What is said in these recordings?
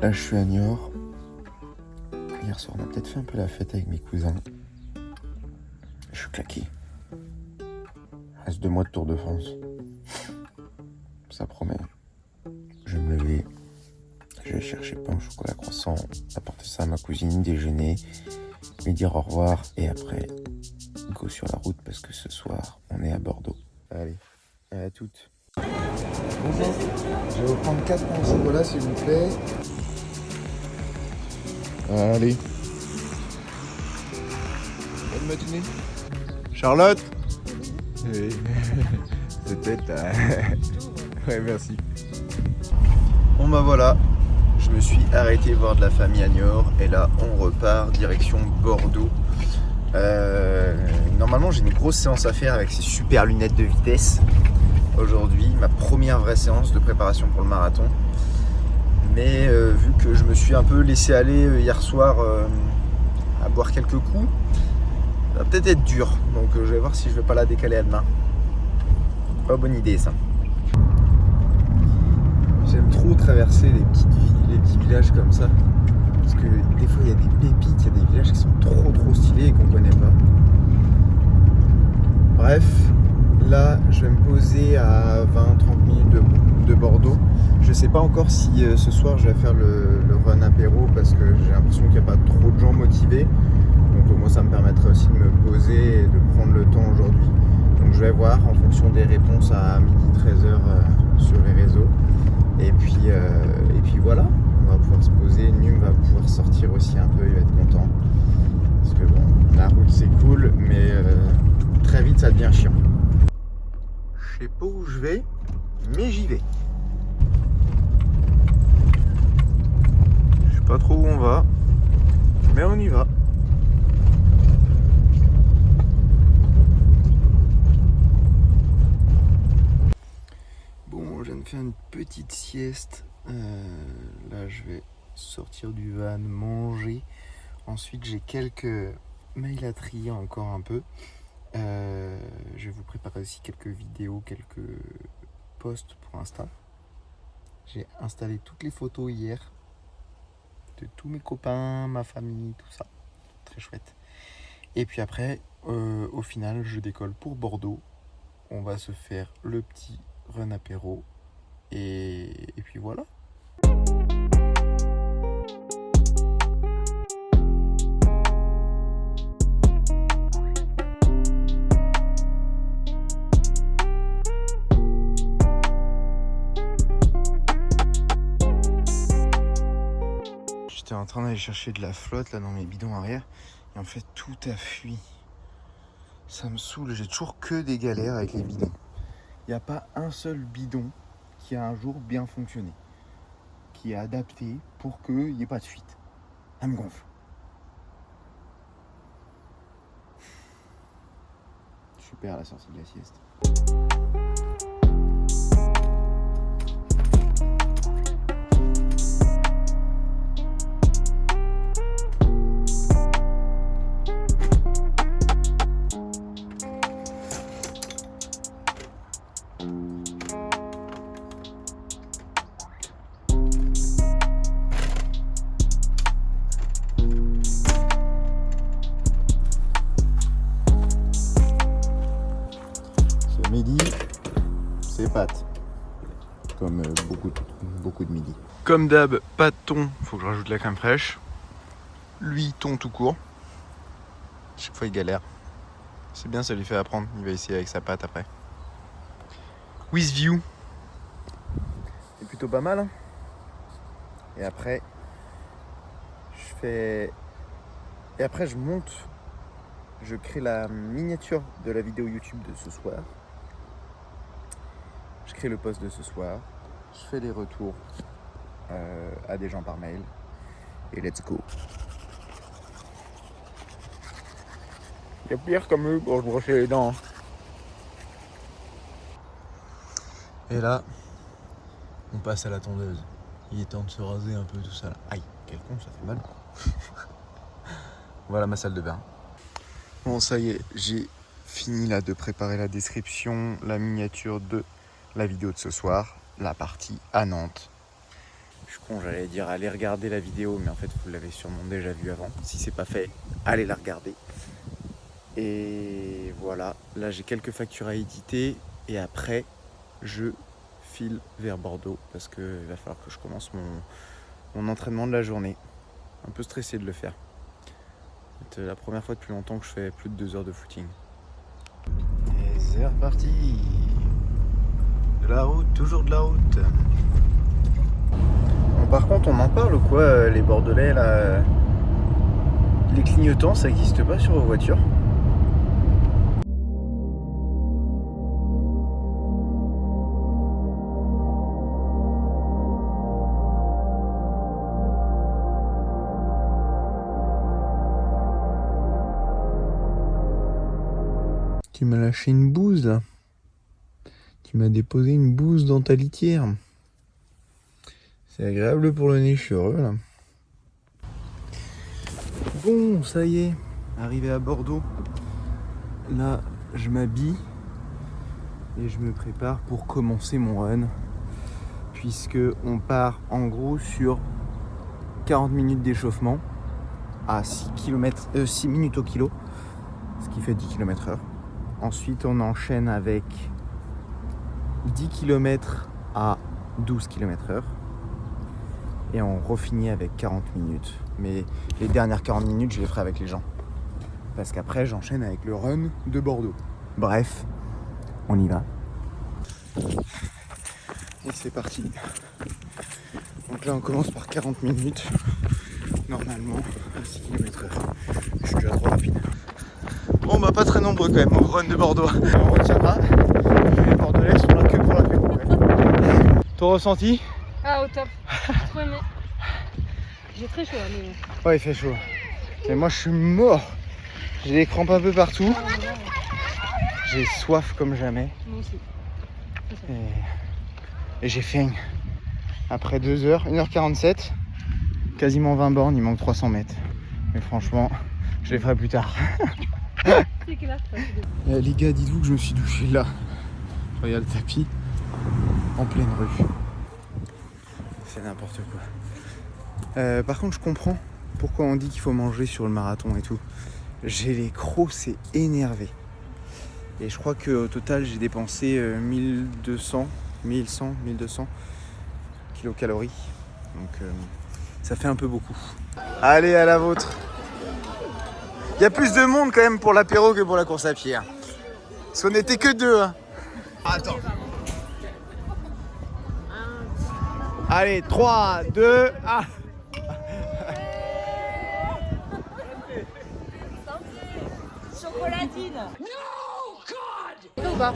Là, je suis à Niort. Hier soir, on a peut-être fait un peu la fête avec mes cousins. Je suis claqué. Il reste 2 mois de Tour de France. Ça promet. Je vais me lever. Je vais chercher pain au chocolat croissant, apporter ça à ma cousine, déjeuner, lui dire au revoir et après, go sur la route parce que ce soir, on est à Bordeaux. Allez, à toutes. Bonjour, je vais vous prendre 4 pains au chocolat s'il vous plaît. Allez. Bonne matinée. Charlotte. Oui. C'était ta... Ouais, merci. Bon bah voilà, je me suis arrêté voir de la famille à Niort et là on repart direction Bordeaux. Normalement j'ai une grosse séance à faire avec ces super lunettes de vitesse. Aujourd'hui, ma première vraie séance de préparation pour le marathon. Mais vu que je me suis un peu laissé aller hier soir à boire quelques coups, ça va peut-être être dur. Donc je vais voir si je vais pas la décaler à demain. Pas bonne idée ça. J'aime trop traverser les petits villages comme ça. Parce que des fois il y a des pépites, il y a des villages qui sont trop stylés et qu'on connaît pas. Bref, là je vais me poser à 20-30 minutes de Bordeaux. Je sais pas encore si ce soir je vais faire le run apéro parce que j'ai l'impression qu'il n'y a pas trop de gens motivés. Donc moi ça me permettrait aussi de me poser et de prendre le temps aujourd'hui. Donc je vais voir en fonction des réponses à 12h-13h sur les réseaux. Et puis voilà, on va pouvoir se poser. Num va pouvoir sortir aussi un peu, il va être content. Parce que bon, la route c'est cool, mais très vite ça devient chiant. Je sais pas où je vais, mais j'y vais. Je sais pas trop où on va, mais on y va. Bon, je viens de faire une petite sieste. Là, je vais sortir du van, manger. Ensuite, j'ai quelques mails à trier encore un peu. Je vais vous préparer aussi quelques vidéos, quelques posts pour Insta. J'ai installé toutes les photos hier de tous mes copains, ma famille, tout ça. Très chouette. Et puis après, au final, je décolle pour Bordeaux. On va se faire le petit run apéro. Et puis voilà. J'étais en train d'aller chercher de la flotte là dans mes bidons arrière et en fait tout a fui. Ça me saoule, j'ai toujours que des galères avec les bidons. Il n'y a pas un seul bidon qui a un jour bien fonctionné, qui est adapté pour qu'il n'y ait pas de fuite. Ça me gonfle. Super à la sortie de la sieste. Ce midi, c'est pâtes. Comme beaucoup de midi. Comme d'hab, pas de thon, faut que je rajoute la crème fraîche. Lui, thon tout court. Chaque fois il galère. C'est bien, ça lui fait apprendre. Il va essayer avec sa pâte après. With view. C'est plutôt pas mal. Hein. Et après, je monte. Je crée la miniature de la vidéo YouTube de ce soir. Je crée le post de ce soir. Je fais les retours à des gens par mail. Et let's go. Il y a pire comme eux pour se brosser les dents. Et là, on passe à la tondeuse. Il est temps de se raser un peu tout ça là. Aïe, quel con, ça fait mal. Voilà ma salle de bain. Bon, ça y est, j'ai fini là de préparer la description, la miniature de la vidéo de ce soir, la partie à Nantes. Je suis con, j'allais dire allez regarder la vidéo, mais en fait vous l'avez sûrement déjà vue avant. Si c'est pas fait, allez la regarder. Et voilà, là j'ai quelques factures à éditer et après je file vers Bordeaux parce qu'il va falloir que je commence mon entraînement de la journée. Un peu stressé de le faire. C'est la première fois depuis longtemps que je fais plus de 2 heures de footing. Et c'est reparti. De la route, toujours de la route. Bon, par contre, on en parle ou quoi, les Bordelais là? Les clignotants, ça n'existe pas sur vos voitures? Tu m'as lâché une bouse là. Tu m'as déposé une bouse dans ta litière. C'est agréable pour le nez, je suis heureux là. Bon, ça y est, arrivé à Bordeaux. Là, je m'habille et je me prépare pour commencer mon run. Puisque on part en gros sur 40 minutes d'échauffement à 6 minutes au kilo, ce qui fait 10 km/h. Ensuite, on enchaîne avec 10 km à 12 km/h. Et on refinit avec 40 minutes. Mais les dernières 40 minutes, je les ferai avec les gens. Parce qu'après, j'enchaîne avec le run de Bordeaux. Bref, on y va. Et c'est parti. Donc là, on commence par 40 minutes. Normalement, à 6 km/h. Je suis déjà trop rapide. Bon, bah, pas très nombreux quand même au run de Bordeaux. On retiendra. Les Bordelais sont là que pour l'apéro. Ton ressenti? Ah, au top. J'ai trop aimé. J'ai très chaud, mais... Ouais, il fait chaud. Et moi, je suis mort. J'ai des crampes un peu partout. J'ai soif comme jamais. Moi aussi. Et j'ai faim. Après 2 heures, 1h47, quasiment 20 bornes, il manque 300 mètres. Mais franchement, je les ferai plus tard. C'est clair. Les gars, dites-vous que je me suis douché là. Regarde le tapis, en pleine rue. C'est n'importe quoi. Par contre, je comprends pourquoi on dit qu'il faut manger sur le marathon et tout. J'ai les crocs, c'est énervé. Et je crois qu'au total, j'ai dépensé 1200 kilocalories. Donc ça fait un peu beaucoup. Allez, à la vôtre. Il y a plus de monde quand même pour l'apéro que pour la course à pied. Parce qu'on n'était que 2. Hein. Attends. Allez, 3, 2, 1. Chocolatine. No, God. Ou pas?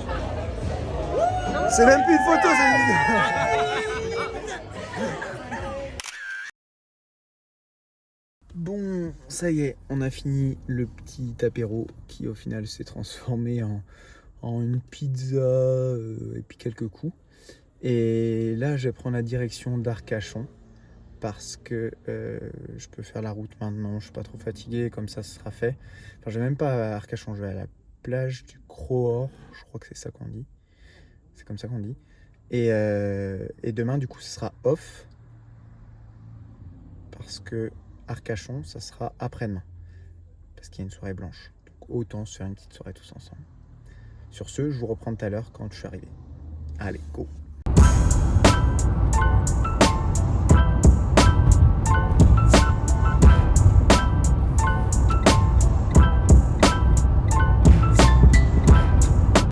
C'est même plus une photo, c'est une vidéo. Bon, ça y est, on a fini le petit apéro qui au final s'est transformé en une pizza et puis quelques coups. Et là, je vais prendre la direction d'Arcachon parce que je peux faire la route maintenant. Je suis pas trop fatigué, comme ça, ce sera fait. Enfin, je vais même pas à Arcachon, je vais à la plage du Croort. Je crois que c'est ça qu'on dit. C'est comme ça qu'on dit. Et demain, du coup, ce sera off parce que Arcachon, ça sera après-demain parce qu'il y a une soirée blanche. Donc autant se faire une petite soirée tous ensemble. Sur ce, je vous reprends tout à l'heure quand je suis arrivé. Allez, go!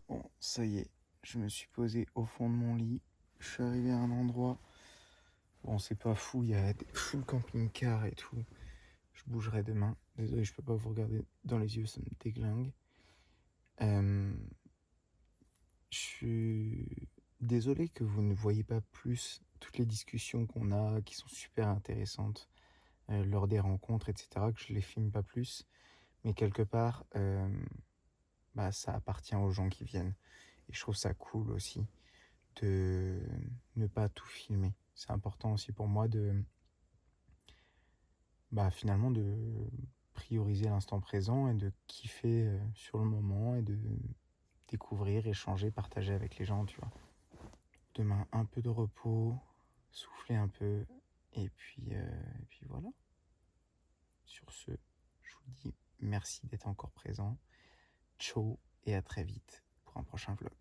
Bon, ça y est, je me suis posé au fond de mon lit. Je suis arrivé à un endroit. Bon, c'est pas fou, il y a full camping-car et tout. Je bougerai demain. Désolé, je peux pas vous regarder dans les yeux, ça me déglingue. Je suis désolé que vous ne voyez pas plus toutes les discussions qu'on a, qui sont super intéressantes lors des rencontres, etc., que je les filme pas plus. Mais quelque part, ça appartient aux gens qui viennent. Et je trouve ça cool aussi de ne pas tout filmer. C'est important aussi pour moi de finalement de prioriser l'instant présent et de kiffer sur le moment et de découvrir, échanger, partager avec les gens, tu vois. Demain, un peu de repos, souffler un peu Et puis voilà. Sur ce, je vous dis merci d'être encore présent. Ciao et à très vite pour un prochain vlog.